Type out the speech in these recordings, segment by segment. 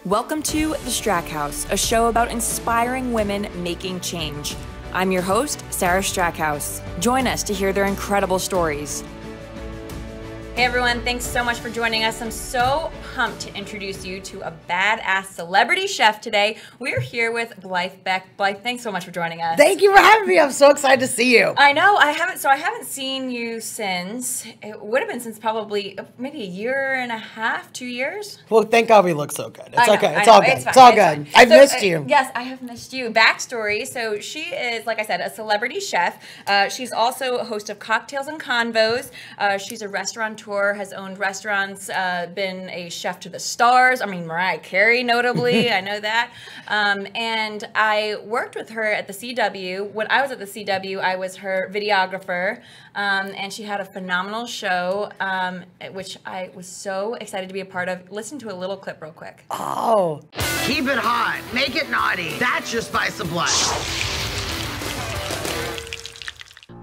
Welcome to the Strackhouse, a show about inspiring women making change. I'm your host, Sarah Strackhouse. Join us to hear their incredible stories. Hey everyone, thanks so much for joining us. I'm so pumped to introduce you to a badass celebrity chef today. We're here with Blythe Beck. Blythe, thanks so much for joining us. Thank you for having me. I'm so excited to see you. I know, I haven't seen you since, it would have been since probably maybe a year and a half, 2 years. Well, thank God we look so good. It's okay. It's know, all good. It's all good. I've missed you. Yes, I have missed you. Backstory, so she is, like I said, a celebrity chef. She's also a host of Cocktails and Convos. She's a restaurateur, has owned restaurants, been a chef to the stars. I mean, Mariah Carey, notably. I know that. And I worked with her at the CW. When I was at the CW, I was her videographer. And she had a phenomenal show, which I was so excited to be a part of. Listen to a little clip real quick. Oh. Keep it hot. Make it naughty. That's your spice of life.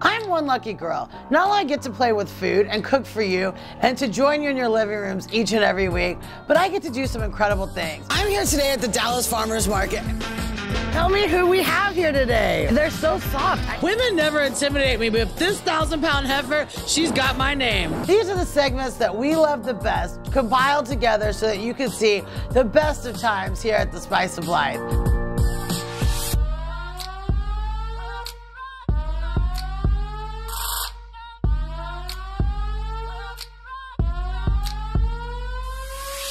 I'm one lucky girl. Not only I get to play with food and cook for you and to join you in your living rooms each and every week, but I get to do some incredible things. I'm here today at the Dallas Farmers Market. Tell me who we have here today. They're so soft. Women never intimidate me, but this 1,000-pound heifer, she's got my name. These are the segments that we love the best, compiled together so that you can see the best of times here at the Spice of Life.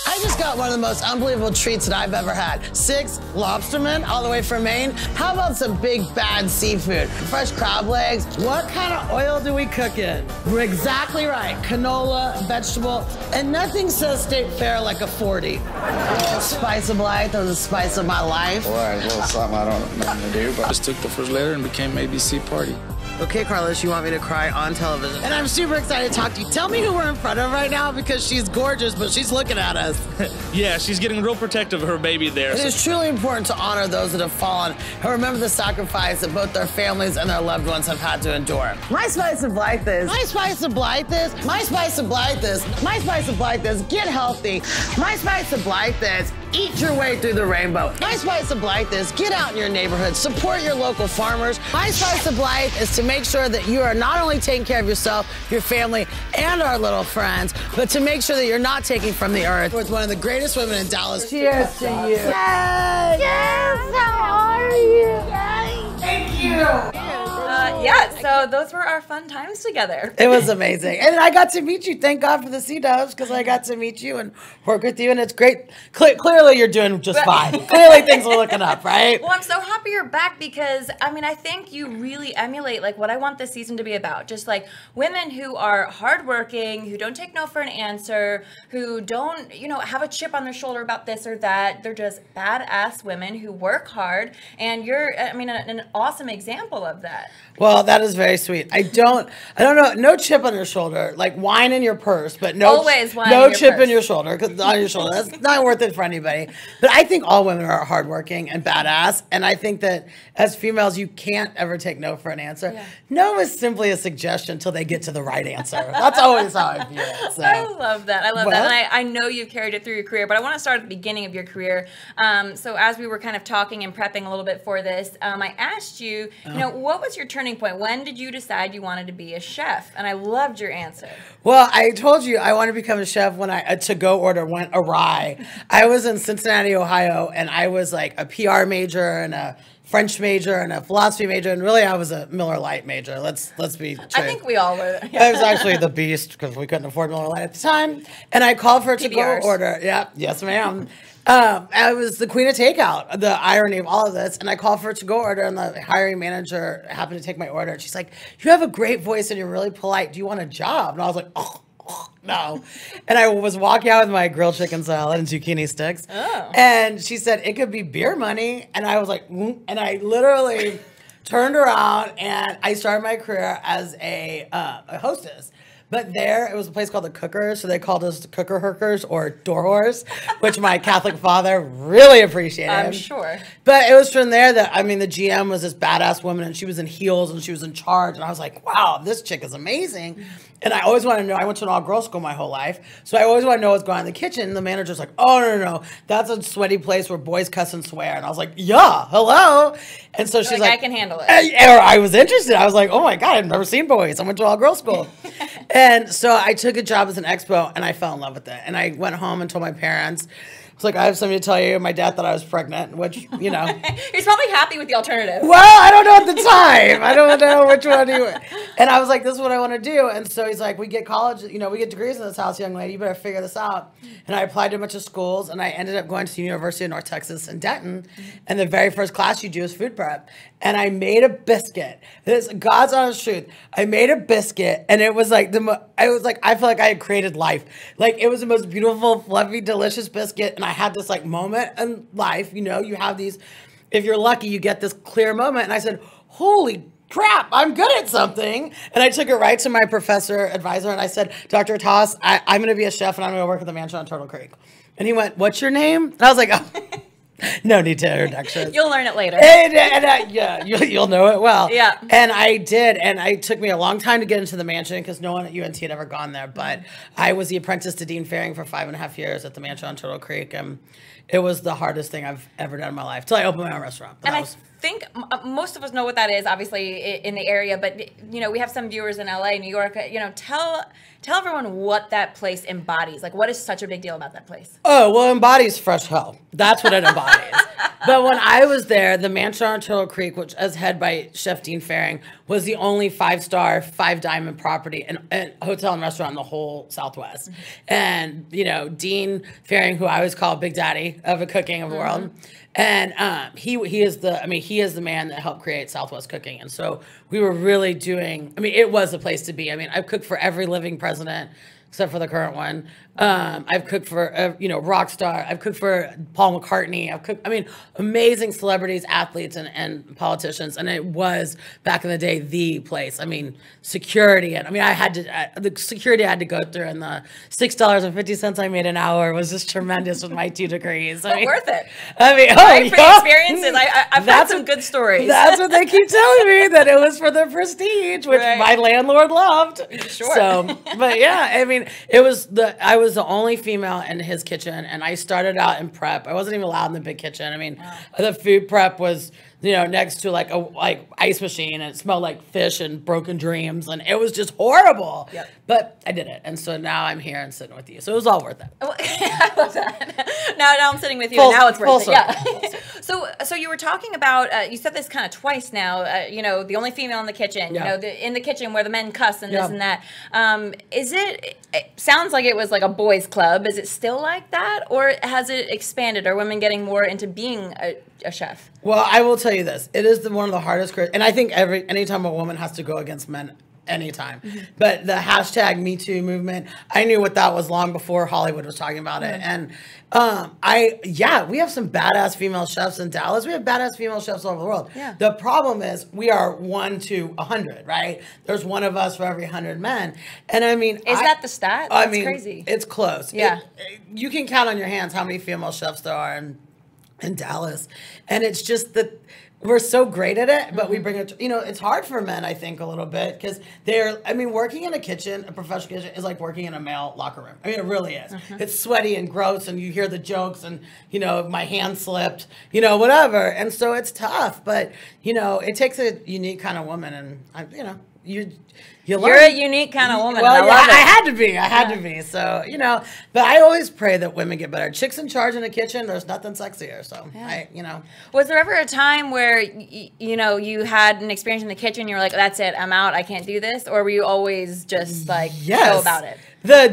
I just got one of the most unbelievable treats that I've ever had. 6 lobstermen all the way from Maine. How about some big bad seafood? Fresh crab legs. What kind of oil do we cook in? We're exactly right. Canola, vegetable, and nothing says state fair like a 40. Spice of Life or the spice of my life. Well, it's a little something I don't know what to do, but I just took the first letter and became ABC Party. Okay, Carlos, you want me to cry on television. And I'm super excited to talk to you. Tell me who we're in front of right now because she's gorgeous, but she's looking at us. Yeah, she's getting real protective of her baby there. It is truly important to honor those that have fallen and remember the sacrifice that both their families and their loved ones have had to endure. My spice of Blythe is. My spice of Blythe is. My spice of Blythe is. My spice of Blythe is. Get healthy. My spice of Blythe is. Eat your way through the rainbow. My spice of Blythe is get out in your neighborhood, support your local farmers. My spice of Blythe is to make sure that you are not only taking care of yourself, your family, and our little friends, but to make sure that you're not taking from the earth. With one of the greatest women in Dallas. Cheers to you. Yes. Yes. How are you? Yes. Thank you. Yeah, so those were our fun times together. It was amazing. And I got to meet you. Thank God for the C-Dubs because I got to meet you and work with you. And it's great. Clearly, you're doing just fine. Clearly, things are looking up, right? Well, I'm so happy you're back because, I mean, I think you really emulate, like, what I want this season to be about. Just, like, women who are hardworking, who don't take no for an answer, who don't, you know, have a chip on their shoulder about this or that. They're just badass women who work hard. And you're, I mean, an awesome example of that. Well, that is very sweet. I don't know, no chip on your shoulder, like wine in your purse, but no, always wine no in your chip purse. in your shoulder, because on your shoulder, that's not worth it for anybody. But I think all women are hardworking and badass, and I think that as females, you can't ever take no for an answer. Yeah. No is simply a suggestion until they get to the right answer. That's always how I feel. So. I love that. I love that. And I know you've carried it through your career, but I want to start at the beginning of your career. So as we were kind of talking and prepping a little bit for this, I asked you, you know, what was your turning point? When did you decide you wanted to be a chef? And I loved your answer. Well, I told you I wanted to become a chef when a to-go order went awry. I was in Cincinnati, Ohio, and I was like a PR major and a French major and a philosophy major, and really I was a Miller Lite major. Let's be true. I think we all were. I was actually the beast because we couldn't afford Miller Lite at the time. And I called for a to-go order. Yeah, yes, ma'am. I was the queen of takeout, the irony of all of this. And I called for a to-go order, and the hiring manager happened to take my order. And she's like, you have a great voice and you're really polite. Do you want a job? And I was like, oh, no. And I was walking out with my grilled chicken salad and zucchini sticks. Oh. And she said, it could be beer money. And I was like, and I literally turned around and I started my career as a hostess. But there, it was a place called the Cookers, so they called us the Cooker Herkers or door whores, which my Catholic father really appreciated. I'm sure. But it was from there that, I mean, the GM was this badass woman, and she was in heels, and she was in charge, and I was like, wow, this chick is amazing. And I always want to know, I went to an all-girls school my whole life, so I always want to know what's going on in the kitchen. And the manager's like, oh, no, that's a sweaty place where boys cuss and swear. And I was like, yeah, hello. And so she's like, I can handle it. Or I was interested. I was like, oh my God, I've never seen boys. I went to all-girls school. And so I took a job as an expo, and I fell in love with it. And I went home and told my parents, I was like, I have something to tell you. My dad thought I was pregnant, which, you know. He's probably happy with the alternative. Well, I don't know at the time. I don't know which one he would. And I was like, this is what I want to do. And so he's like, we get college, you know, we get degrees in this house, young lady. You better figure this out. And I applied to a bunch of schools, and I ended up going to the University of North Texas in Denton. And the very first class you do is food prep. And I made a biscuit. This is God's honest truth. I made a biscuit, and it was like I feel like I had created life. Like, it was the most beautiful, fluffy, delicious biscuit. And I had this like moment in life, you know, you have these, if you're lucky, you get this clear moment. And I said, holy crap, I'm good at something. And I took it right to my professor advisor, and I said, Dr. Toss, I'm going to be a chef, and I'm going to work at the mansion on Turtle Creek. And he went, what's your name? And I was like, oh. No need to introduction. You'll learn it later. Yeah, you'll know it well. Yeah. And I did, and it took me a long time to get into the mansion because no one at UNT had ever gone there. But I was the apprentice to Dean Faring for 5.5 years at the mansion on Turtle Creek, and it was the hardest thing I've ever done in my life till I opened my own restaurant. But and I think most of us know what that is, obviously, in the area. But, you know, we have some viewers in LA, New York. You know, tell everyone what that place embodies. Like, what is such a big deal about that place? Oh, well, it embodies fresh hell. That's what it embodies. But when I was there, the mansion on Turtle Creek, which is head by Chef Dean Faring, was the only 5-star, 5-diamond property and hotel and restaurant in the whole Southwest. And, you know, Dean Faring, who I always call Big Daddy of the cooking of the world, and he is the man that helped create Southwest cooking. And so we were really doing, it was the place to be. I've cooked for every living president except for the current one. I've cooked for, rock star. I've cooked for Paul McCartney. I've cooked, amazing celebrities, athletes, and politicians. And it was, back in the day, the place. Security. And I had to, the security I had to go through, and the $6.50 I made an hour was just tremendous with my 2 degrees. Worth it. For the experiences. I've had some good stories. That's what they keep telling me, that it was for the prestige, which my landlord loved. Sure. So, but yeah, I was the only female in his kitchen, and I started out in prep. I wasn't even allowed in the big kitchen. The food prep was, next to like ice machine, and it smelled like fish and broken dreams, and it was just horrible. Yep. But I did it, and so now I'm here and sitting with you. So it was all worth it. I love that. Now I'm sitting with you, and now it's worth it. Yeah. So you were talking about, you said this kind of twice now, the only female in the kitchen, in the kitchen where the men cuss and this and that. It sounds like it was like a boys' club. Is it still like that, or has it expanded? Are women getting more into being a chef? Well, I will tell you this. It is one of the hardest careers. And I think anytime a woman has to go against men, anytime. But the hashtag Me Too movement, I knew what that was long before Hollywood was talking about it. And we have some badass female chefs in Dallas. We have badass female chefs all over the world. Yeah. The problem is we are 1 to 100, right? There's one of us for every 100 men. And is that the stat? That's crazy. It's close. Yeah. You can count on your hands how many female chefs there are in Dallas. And it's just that we're so great at it, but we bring it, it's hard for men, I think, a little bit, because working in a kitchen, a professional kitchen, is like working in a male locker room. It really is. It's sweaty and gross, and you hear the jokes, and, my hand slipped, whatever. And so it's tough, but, it takes a unique kind of woman, and, you learn. You're a unique kind of woman. Well, I had to be. I had to be. So, but I always pray that women get better. Chicks in charge in the kitchen, there's nothing sexier. So, Was there ever a time where, you had an experience in the kitchen, you were like, that's it, I'm out, I can't do this? Or were you always just like, chill about it? The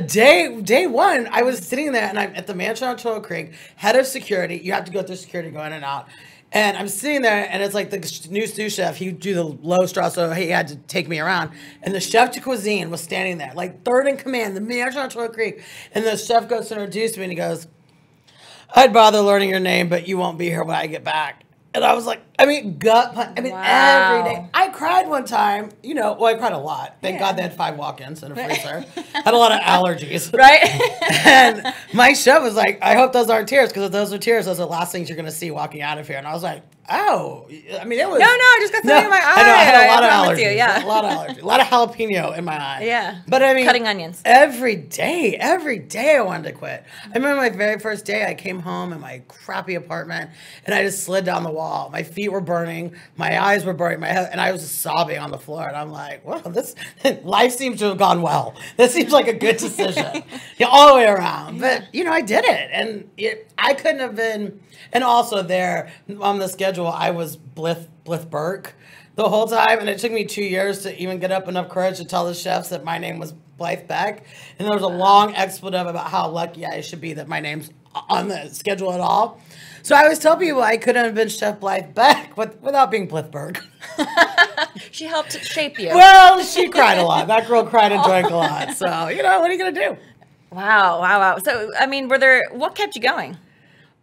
day one, I was sitting there, and I'm at the mansion on Turtle Creek, head of security. You have to go through security going in and out. And I'm sitting there, and it's like the new sous chef. He would do the low straw, so he had to take me around. And the chef de cuisine was standing there, like third in command, the mansion on Turtle Creek. And the chef goes to introduce me, and he goes, I'd bother learning your name, but you won't be here when I get back. And I was like, I mean, gut punch. I mean, Wow. every day. I cried one time, you know, well, I cried a lot. Thank God they had 5 walk-ins and a freezer. Had a lot of allergies. Right? And my chef was like, I hope those aren't tears, because if those are tears, those are the last things you're going to see walking out of here. And I was like, oh, I mean, it was. No, I just got something in my eye. I know, I had a lot of promise allergies. you, yeah. A lot of allergies. A lot of jalapeno in my eye. Yeah. But I mean, Cutting onions. Every day I wanted to quit. I remember my very first day, I came home in my crappy apartment and I just slid down the wall. My feet were burning, my eyes were burning, my head, and I was just sobbing on the floor. And I'm like, well, this life seems to have gone well. This seems like a good decision, all the way around. But you know, I did it, and I couldn't have been. And also there on the schedule, I was Blythe Burke the whole time. And it took me 2 years to even get up enough courage to tell the chefs that my name was Blythe Beck. And there was a long expletive about how lucky I should be that my name's on the schedule at all. So I always tell people I couldn't have been Chef Blythe Beck without being Blythe Burke. She helped shape you. Well, she cried a lot. That girl cried and drank a lot. So, you know, what are you going to do? Wow. So, I mean, what kept you going?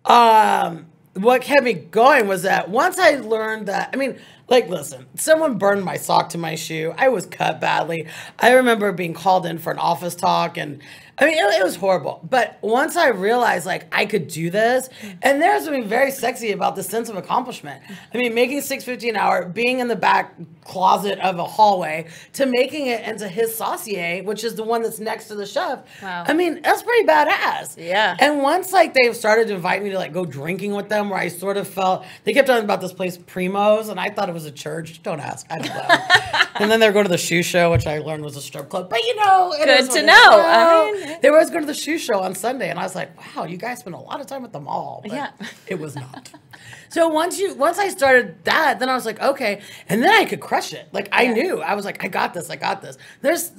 What kept me going was that once I learned that, I mean, like, listen, someone burned my sock to my shoe. I was cut badly. I remember being called in for an office talk, and I mean, it was horrible. But once I realized, like, I could do this, and there's something very sexy about the sense of accomplishment. I mean, making $6.50 an hour, being in the back closet of a hallway, to making it into his saucier, which is the one that's next to the chef. Wow. I mean, that's pretty badass. Yeah. And once, like, they started to invite me to, like, go drinking with them, where I sort of felt, they kept talking about this place, Primo's, and I thought it was a church. Don't ask. I don't know. And then they were going to the shoe show, which I learned was a strip club. But, you know. Good to know. I mean, they were always going to the shoe show on Sunday, and I was like, wow, you guys spend a lot of time at the mall. But yeah. It was not. So once I started that, then I was like, okay. And then I could crush it. Like, I knew. I was like, I got this. There's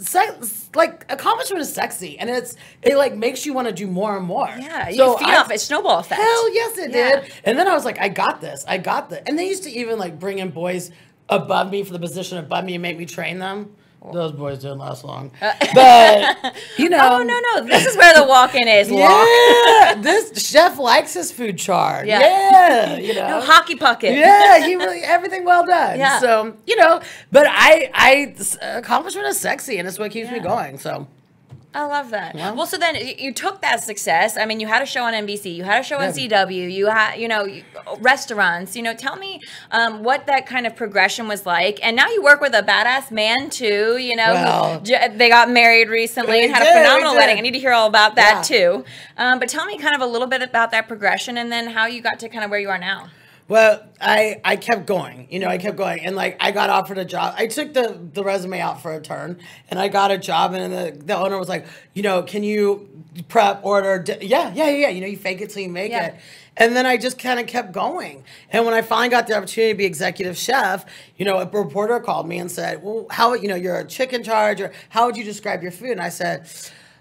like, accomplishment is sexy, and it like makes you want to do more and more. Yeah, so you feed off it, snowball effect. Hell yes, it did. And then I was like, I got this. And they used to even like bring in boys above me for the position above me and make me train them. Those boys didn't last long. But, you know. Oh, no. This is where the walk-in is. Yeah. This chef likes his food chart. Yeah. You know. No hockey puck it. Yeah. He really, everything well done. Yeah. So, you know, but accomplishment is sexy, and it's what keeps me going. So. I love that. Yeah. Well, so then you took that success. I mean, you had a show on NBC, you had a show on CW, you had, you know, restaurants. You know, tell me what that kind of progression was like. And now you work with a badass man too. You know, they got married recently and had a phenomenal wedding. I need to hear all about that too. But tell me kind of a little bit about that progression, and then how you got to kind of where you are now. Well, I kept going, you know, and like I got offered a job. I took the resume out for a turn, and I got a job, and the owner was like, you know, can you prep, order? Yeah. You know, you fake it till you make it. And then I just kind of kept going. And when I finally got the opportunity to be executive chef, you know, a reporter called me and said, well, how, you know, you're a chick in charge, or how would you describe your food? And I said,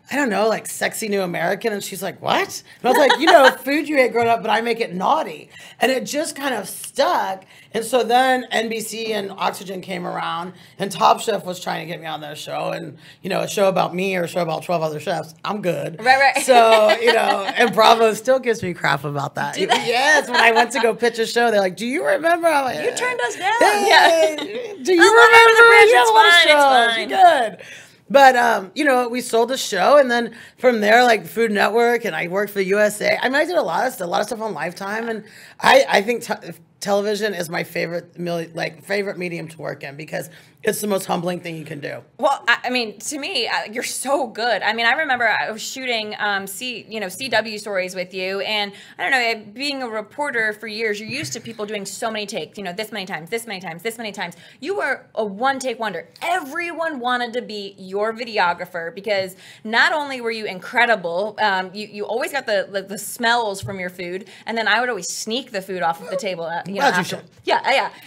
I don't know, like sexy new American. And she's like, what? And I was like, you know, food you ate growing up, but I make it naughty. And it just kind of stuck. And so then NBC and Oxygen came around, and Top Chef was trying to get me on their show. And, you know, a show about me or a show about 12 other chefs, I'm good. Right. So, you know, and Bravo still gives me crap about that. Yes, when I went to go pitch a show, they're like, do you remember? I'm like, you turned us down. Hey, do you remember? It's fine. Good. But, you know, we sold the show, and then from there, like Food Network, and I worked for USA. I mean, I did a lot of stuff on Lifetime, and I think television is my favorite medium to work in, because it's the most humbling thing you can do. Well, I mean, to me, you're so good. I mean, I remember I was shooting CW stories with you, and I don't know, being a reporter for years, you're used to people doing so many takes, you know, this many times, this many times, this many times. You were a one-take wonder. Everyone wanted to be your videographer, because not only were you incredible, you always got the smells from your food, and then I would always sneak the food off of the table.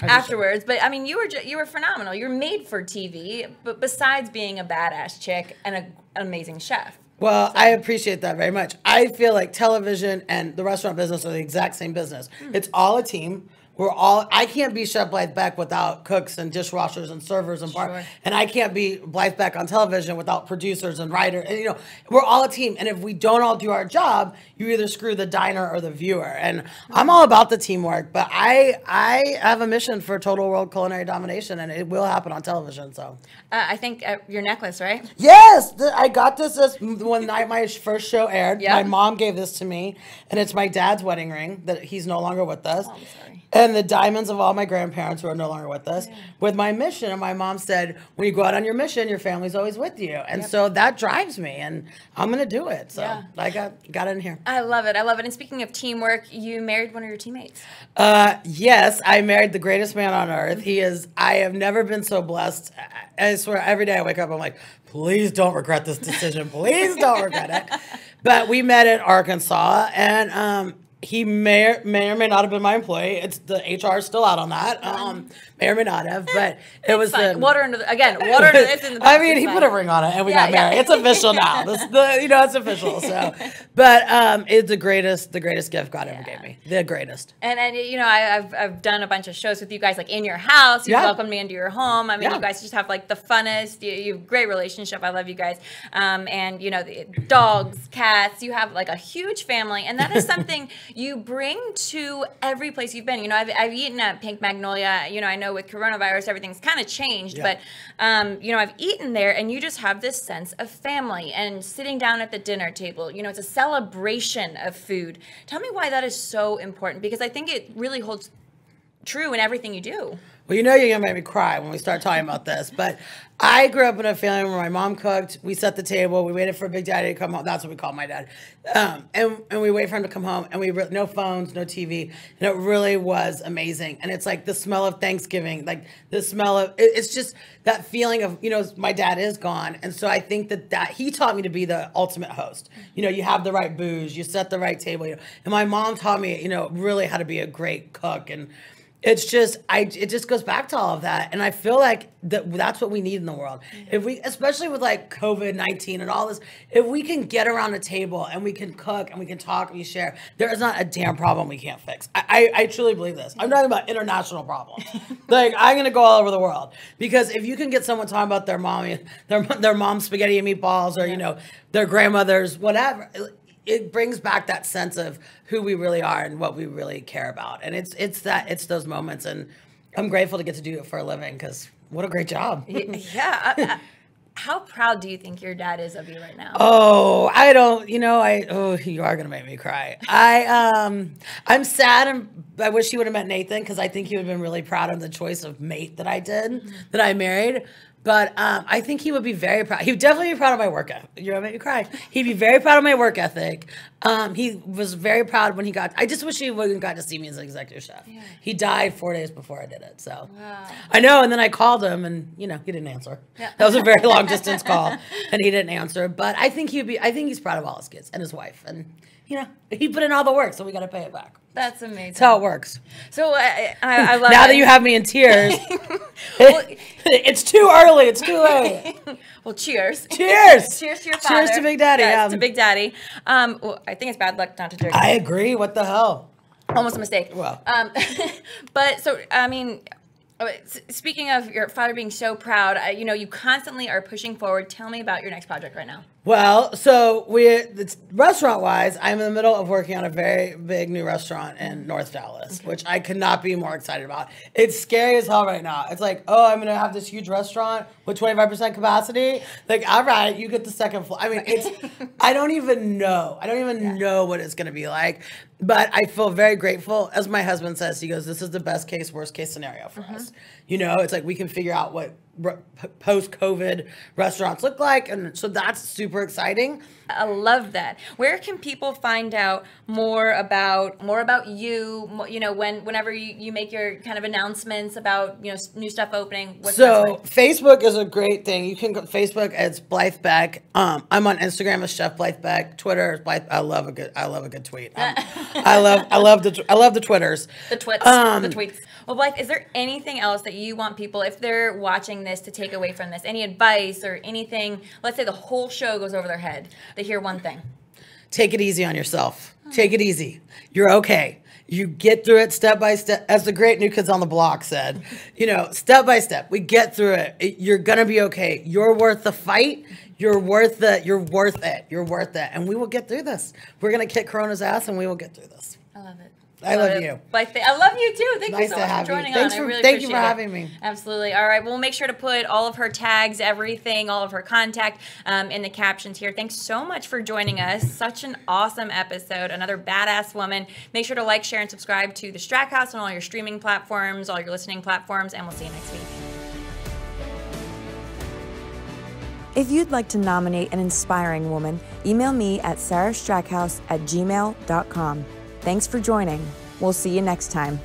Afterwards. But I mean, you were phenomenal. You're made for TV, but besides being a badass chick and an amazing chef. Well, I appreciate that very much. I feel like television and the restaurant business are the exact same business. It's all a team. I can't be Chef Blythe Beck without cooks and dishwashers and servers and bar, and I can't be Blythe Beck on television without producers and writers. And, you know, we're all a team. And if we don't all do our job, you either screw the diner or the viewer. And I'm all about the teamwork, but I have a mission for total world culinary domination, and it will happen on television. So I think your necklace, right? yes, I got this one night my first show aired. Yep. My mom gave this to me, and it's my dad's wedding ring that he's no longer with us. Oh, I'm sorry. And the diamonds of all my grandparents who are no longer with us, with my mission. And my mom said, when you go out on your mission, your family's always with you. And so that drives me, and I'm going to do it. So I got it in here. I love it. I love it. And speaking of teamwork, you married one of your teammates. Yes, I married the greatest man on earth. I have never been so blessed. I swear, every day I wake up, I'm like, please don't regret this decision. Please don't regret it. But we met in Arkansas, and he may or may not have been my employee. It's the HR is still out on that. May or may not have, but it was water under this in the I mean, he put a ring on it, and we got married. It's official now. It's official. So, but it's the greatest gift God ever gave me. The greatest. And you know, I've done a bunch of shows with you guys, like in your house. You welcomed me into your home. I mean, you guys just have like the funnest. You have a great relationship. I love you guys. And you know, the dogs, cats. You have like a huge family, and that is something you bring to every place you've been. You know, I've eaten at Pink Magnolia. You know, I know with coronavirus everything's kind of changed, but you know, I've eaten there, and you just have this sense of family and sitting down at the dinner table. You know, it's a celebration of food. Tell me why that is so important, because I think it really holds true in everything you do. Well, you know you're going to make me cry when we start talking about this, but I grew up in a family where my mom cooked, we set the table, we waited for Big Daddy to come home. That's what we call my dad. And we wait for him to come home, and no phones, no TV, and it really was amazing. And it's like the smell of Thanksgiving, like the smell of, it's just that feeling of, you know, my dad is gone. And so I think that he taught me to be the ultimate host. You know, you have the right booze, you set the right table, you know, and my mom taught me, you know, really how to be a great cook. And it's just, it just goes back to all of that. And I feel like that's what we need in the world. If we, especially with like COVID-19 and all this, if we can get around a table and we can cook and we can talk and we share, there is not a damn problem we can't fix. I truly believe this. I'm talking about international problems. Like, I'm going to go all over the world. Because if you can get someone talking about their mom's spaghetti and meatballs, or, you know, their grandmother's whatever, it brings back that sense of who we really are and what we really care about. And it's those moments. And I'm grateful to get to do it for a living, because what a great job. Yeah. How proud do you think your dad is of you right now? Oh, I don't, you know, you are going to make me cry. I'm sad, and I wish he would have met Nathan, because I think he would have been really proud of the choice of mate that I did, that I married. But I think he would be very proud. He would definitely be proud of my work ethic. You're going to make me cry. He'd be very proud of my work ethic. He was very proud when I just wish he wouldn't got to see me as an executive chef. Yeah. He died 4 days before I did it. So I know. And then I called him, and, you know, he didn't answer. Yeah. That was a very long distance call, and he didn't answer. But I think I think he's proud of all his kids and his wife. And, you know, he put in all the work, so we got to pay it back. That's amazing. That's how it works. So I love now that you have me in tears. It's too early. It's too late. Well, cheers. Cheers. Cheers to your father. Cheers to Big Daddy. Yes, to Big Daddy. Well, I think it's bad luck not to drink. I agree. What the hell? Almost a mistake. Well. But so, I mean, speaking of your father being so proud, you know, you constantly are pushing forward. Tell me about your next project right now. Well, so restaurant-wise, I'm in the middle of working on a very big new restaurant in North Dallas, which I could not be more excited about. It's scary as hell right now. It's like, oh, I'm going to have this huge restaurant with 25% capacity. Like, all right, you get the second floor. I mean, I don't even know. I don't even know what it's going to be like. But I feel very grateful. As my husband says, he goes, this is the best case, worst case scenario for us. You know, it's like we can figure out what post-COVID restaurants look like, and so that's super exciting. I love that. Where can people find out more about you? You know, whenever you make your kind of announcements about, you know, new stuff opening. So Facebook is a great thing. You can go Facebook as Blythe Beck. I'm on Instagram as Chef Blythe Beck. Twitter is Blythe. I love a good tweet. I love the Twitters. The tweets. Well, Blythe, is there anything else that you want people, if they're watching this, to take away from this? Any advice or anything? Let's say the whole show goes over their head. They hear one thing. Take it easy on yourself. Take it easy. You're okay. You get through it step by step, as the great New Kids on the Block said. You know, step by step, we get through it. You're gonna be okay. You're worth the fight. You're worth it. You're worth it. You're worth it. And we will get through this. We're gonna kick Corona's ass, and we will get through this. I love it. I love you. Blythe, I love you too. Thank you Nice so to much have for you. joining Thanks on. for- I really thank appreciate you for it. having me. Absolutely. All right. We'll make sure to put all of her tags, everything, all of her contact in the captions here. Thanks so much for joining us. Such an awesome episode. Another badass woman. Make sure to like, share, and subscribe to the Strackhouse on all your streaming platforms, all your listening platforms, and we'll see you next week. If you'd like to nominate an inspiring woman, email me at sarahstrackhouse@gmail.com. Thanks for joining. We'll see you next time.